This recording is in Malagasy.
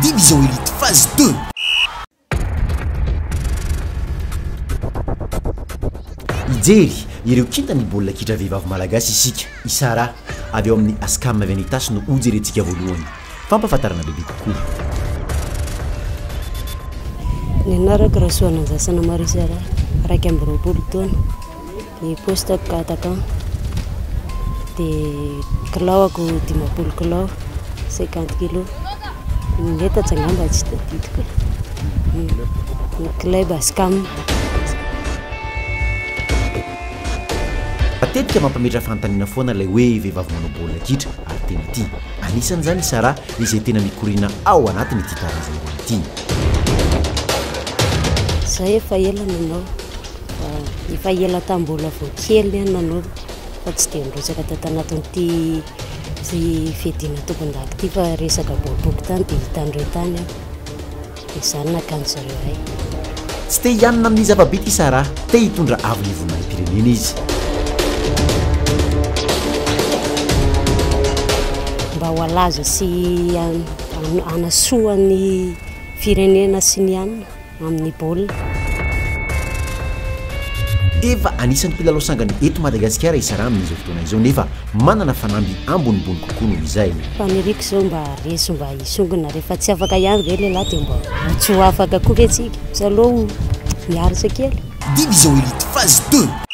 Division Elite phase 2. Ijery ireo kintany baolina kitra vehivavy malagasy isika Isara avy eo amin'ny Ascam Venitas no ujerentsika voalohany. Fampafatarana bebe kokoa. Nenaraka rasoana zasana Marisara raiky amby roapolo taona ny poste attaquant de kilaoko 10 kilao 50 kg neta tsangamba tsy tadidiko ny club Ascam. Matetika mampametra fantanina foana ilay hoe vehivavy manao baolina kitra ary tena ity. Anisan'izany Sara izay tena mikorina ao anatiny ity karazana ity. Zay efa ela nanao, efa ela tambola vao kely nanao fa tsy dia nirosaka tanatin'ity fedina tompon-daka ity fa resaka baolibolo tany dia hitan'ireo tany dia izany nakanjo zareo hay. Tsy te hianina amin'ny zava-bity Sara, te hitondra avy ny pirenena izy. Mba ho alaza sy anasoa ny firenena sy ny anina amin'ny baolina. Efa anisan'ny mpilalao sangany eto Madagasikara Isara amin'izao fotoana izao nefa manana fanamby ambonimbony kokoa noho izay. Faniriko zao mba reso mba hisongona rehefa tsy afaka ihany ve lehilahy dia mba tsy ho afaka koa ve tsika. Zaloha miarisa kely. Division Elite phase 2.